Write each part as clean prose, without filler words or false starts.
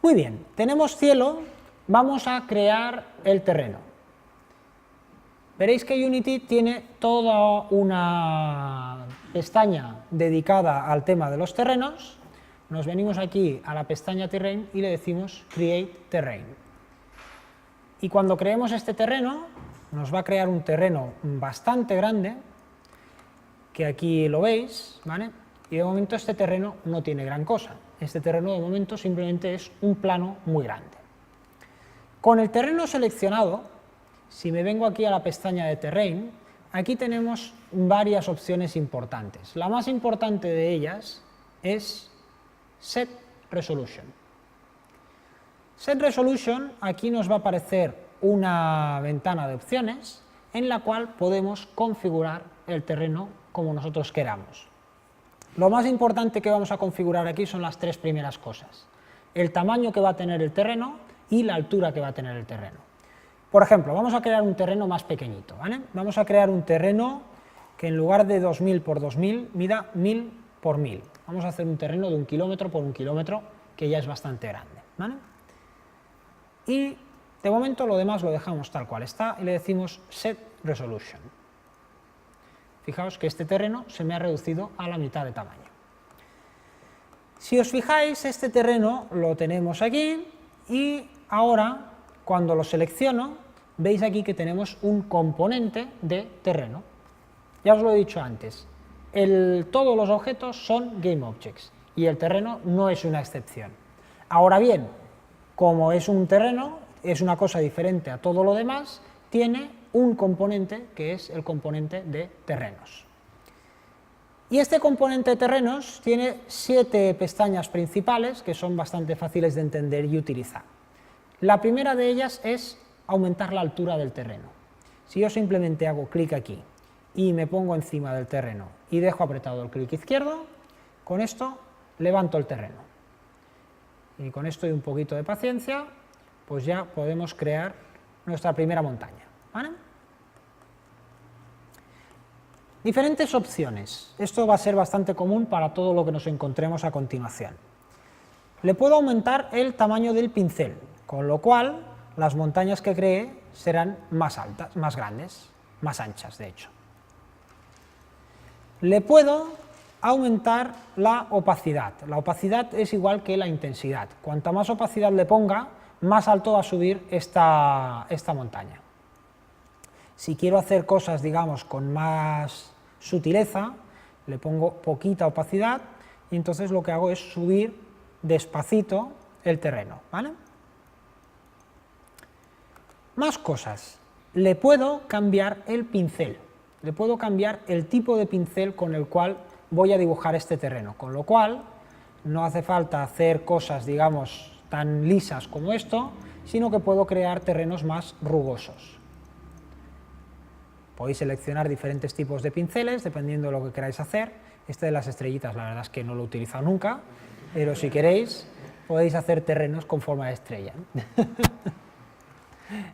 Muy bien, tenemos cielo, vamos a crear el terreno. Veréis que Unity tiene toda una pestaña dedicada al tema de los terrenos. Nos venimos aquí a la pestaña Terrain y le decimos Create Terrain. Y cuando creemos este terreno, nos va a crear un terreno bastante grande, que aquí lo veis, ¿vale? Y de momento este terreno no tiene gran cosa. Este terreno de momento simplemente es un plano muy grande. Con el terreno seleccionado, si me vengo aquí a la pestaña de Terrain, aquí tenemos varias opciones importantes. La más importante de ellas es Set Resolution. Set Resolution, aquí nos va a aparecer una ventana de opciones en la cual podemos configurar el terreno como nosotros queramos. Lo más importante que vamos a configurar aquí son las tres primeras cosas: el tamaño que va a tener el terreno y la altura que va a tener el terreno. Por ejemplo, vamos a crear un terreno más pequeñito, ¿vale? Vamos a crear un terreno que en lugar de 2000 por 2000 mida 1000 por 1000. Vamos a hacer un terreno de 1 kilómetro por 1 kilómetro, que ya es bastante grande, ¿vale? Y de momento lo demás lo dejamos tal cual está y le decimos Set Resolution. Fijaos que este terreno se me ha reducido a la mitad de tamaño. Si os fijáis, este terreno lo tenemos aquí y ahora, cuando lo selecciono, veis aquí que tenemos un componente de terreno. Ya os lo he dicho antes, todos los objetos son GameObjects y el terreno no es una excepción. Ahora bien, como es un terreno, es una cosa diferente a todo lo demás, tiene un componente que es el componente de terrenos. Y este componente de terrenos tiene 7 pestañas principales que son bastante fáciles de entender y utilizar. La primera de ellas es aumentar la altura del terreno. Si yo simplemente hago clic aquí y me pongo encima del terreno y dejo apretado el clic izquierdo, con esto levanto el terreno. Y con esto y un poquito de paciencia, pues ya podemos crear nuestra primera montaña, ¿vale? Diferentes opciones. Esto va a ser bastante común para todo lo que nos encontremos a continuación. Le puedo aumentar el tamaño del pincel, con lo cual las montañas que cree serán más altas, más grandes, más anchas, de hecho. Le puedo aumentar la opacidad. La opacidad es igual que la intensidad. Cuanta más opacidad le ponga, más alto va a subir esta montaña. Si quiero hacer cosas, digamos, con más sutileza, le pongo poquita opacidad y entonces lo que hago es subir despacito el terreno, ¿vale? Más cosas. Le puedo cambiar el pincel, le puedo cambiar el tipo de pincel con el cual voy a dibujar este terreno, con lo cual no hace falta hacer cosas, digamos, tan lisas como esto, sino que puedo crear terrenos más rugosos. Podéis seleccionar diferentes tipos de pinceles, dependiendo de lo que queráis hacer. Este de las estrellitas, la verdad es que no lo he utilizado nunca, pero si queréis, podéis hacer terrenos con forma de estrella.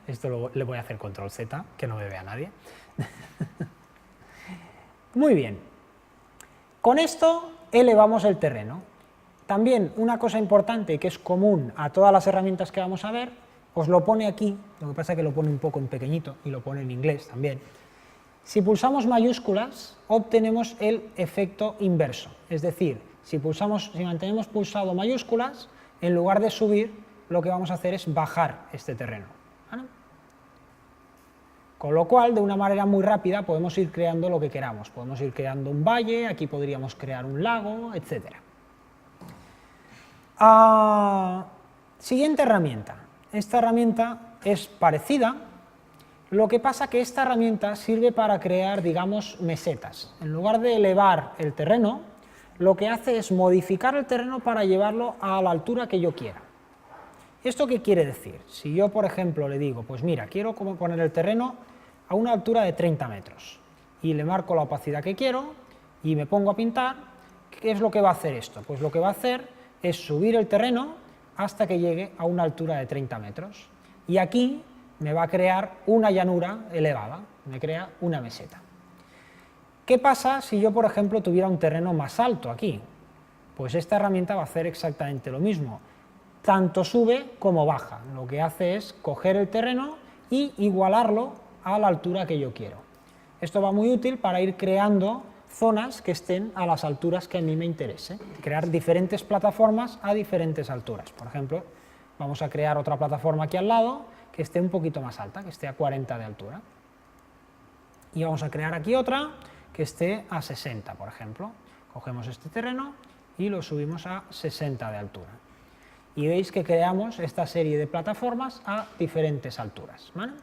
Esto le voy a hacer control Z, que no me vea nadie. Muy bien. Con esto elevamos el terreno. También una cosa importante que es común a todas las herramientas que vamos a ver, os lo pone aquí, lo que pasa es que lo pone un poco en pequeñito y lo pone en inglés también. Si pulsamos mayúsculas, obtenemos el efecto inverso, es decir, si mantenemos pulsado mayúsculas, en lugar de subir, lo que vamos a hacer es bajar este terreno, ¿vale? Con lo cual, de una manera muy rápida, podemos ir creando lo que queramos. Podemos ir creando un valle, aquí podríamos crear un lago, etc. Siguiente herramienta. Esta herramienta es parecida, lo que pasa que esta herramienta sirve para crear, digamos, mesetas. En lugar de elevar el terreno, lo que hace es modificar el terreno para llevarlo a la altura que yo quiera. ¿Esto qué quiere decir? Si yo, por ejemplo, le digo, pues mira, quiero poner el terreno a una altura de 30 metros y le marco la opacidad que quiero y me pongo a pintar, ¿qué es lo que va a hacer esto? Pues lo que va a hacer es subir el terreno hasta que llegue a una altura de 30 metros. Y aquí me va a crear una llanura elevada, me crea una meseta. ¿Qué pasa si yo, por ejemplo, tuviera un terreno más alto aquí? Pues esta herramienta va a hacer exactamente lo mismo. tanto sube como baja. Lo que hace es coger el terreno y igualarlo a la altura que yo quiero. Esto va muy útil para ir creando zonas que estén a las alturas que a mí me interese, crear diferentes plataformas a diferentes alturas. Por ejemplo, vamos a crear otra plataforma aquí al lado que esté un poquito más alta, que esté a 40 de altura. Y vamos a crear aquí otra que esté a 60, por ejemplo. Cogemos este terreno y lo subimos a 60 de altura. Y veis que creamos esta serie de plataformas a diferentes alturas, ¿vale?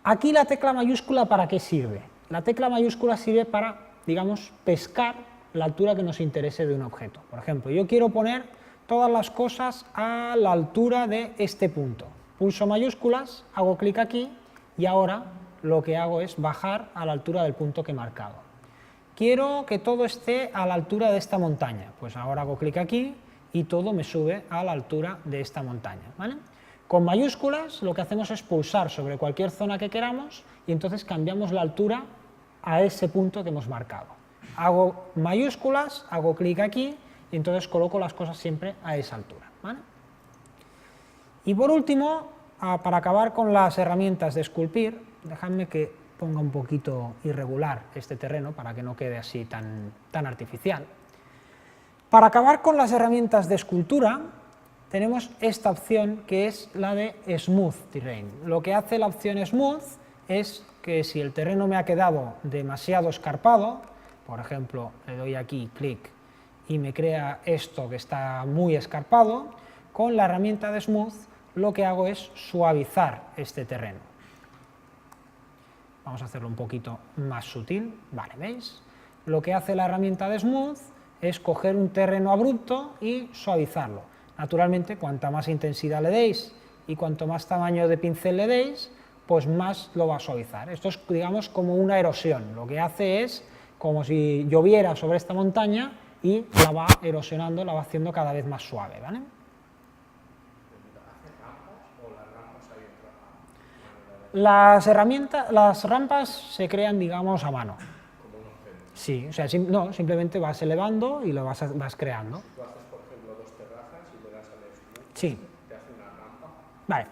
Aquí la tecla mayúscula, ¿para qué sirve? La tecla mayúscula sirve para, digamos, pescar la altura que nos interese de un objeto. Por ejemplo, yo quiero poner todas las cosas a la altura de este punto. Pulso mayúsculas, hago clic aquí y ahora lo que hago es bajar a la altura del punto que he marcado. Quiero que todo esté a la altura de esta montaña, pues ahora hago clic aquí y todo me sube a la altura de esta montaña, ¿vale? Con mayúsculas lo que hacemos es pulsar sobre cualquier zona que queramos y entonces cambiamos la altura a ese punto que hemos marcado. Hago mayúsculas, hago clic aquí y entonces coloco las cosas siempre a esa altura, ¿vale? Y por último, para acabar con las herramientas de esculpir, dejadme que ponga un poquito irregular este terreno para que no quede así tan artificial. Para acabar con las herramientas de escultura, tenemos esta opción que es la de Smooth Terrain. Lo que hace la opción Smooth es que si el terreno me ha quedado demasiado escarpado, por ejemplo, le doy aquí clic y me crea esto que está muy escarpado, con la herramienta de Smooth lo que hago es suavizar este terreno. Vamos a hacerlo un poquito más sutil, vale, ¿veis? Lo que hace la herramienta de Smooth es coger un terreno abrupto y suavizarlo. Naturalmente, cuanta más intensidad le deis y cuanto más tamaño de pincel le deis, pues más lo va a suavizar. Esto es, digamos, como una erosión. Lo que hace es como si lloviera sobre esta montaña y la va erosionando, la va haciendo cada vez más suave, ¿vale? Las rampas se crean, digamos, a mano. Sí, o sea, no, simplemente vas elevando y lo vas creando. Si tú haces, por ejemplo, 2 terrazas y le das al Smooth, Sí. te hace una rampa.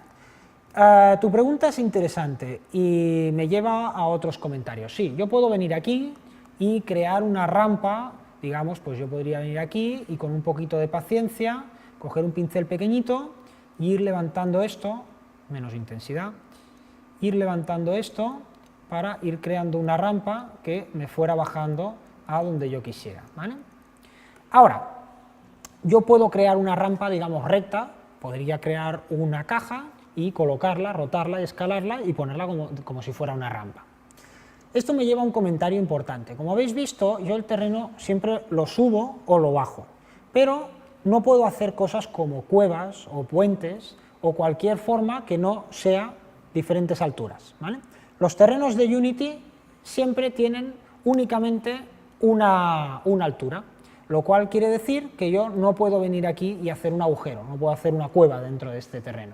Vale. Tu pregunta es interesante y me lleva a otros comentarios. Sí, yo puedo venir aquí y crear una rampa, digamos, pues yo podría venir aquí y con un poquito de paciencia, coger un pincel pequeñito y ir levantando esto, menos intensidad, ir levantando esto para ir creando una rampa que me fuera bajando a donde yo quisiera, ¿vale? Ahora, yo puedo crear una rampa, digamos, recta, podría crear una caja y colocarla, rotarla y escalarla y ponerla como si fuera una rampa. Esto me lleva a un comentario importante. Como habéis visto, yo el terreno siempre lo subo o lo bajo, pero no puedo hacer cosas como cuevas o puentes o cualquier forma que no sea diferentes alturas, ¿vale? Los terrenos de Unity siempre tienen únicamente una altura, lo cual quiere decir que yo no puedo venir aquí y hacer un agujero, no puedo hacer una cueva dentro de este terreno.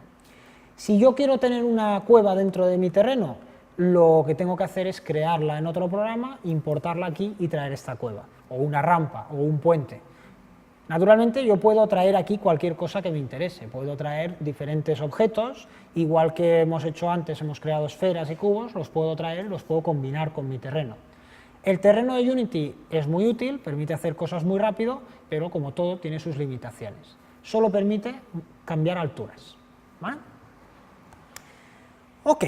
Si yo quiero tener una cueva dentro de mi terreno, lo que tengo que hacer es crearla en otro programa, importarla aquí y traer esta cueva, o una rampa, o un puente. Naturalmente yo puedo traer aquí cualquier cosa que me interese, puedo traer diferentes objetos, igual que hemos hecho antes, hemos creado esferas y cubos, los puedo traer, los puedo combinar con mi terreno. El terreno de Unity es muy útil, permite hacer cosas muy rápido, pero como todo tiene sus limitaciones. Solo permite cambiar alturas, ¿vale? Ok.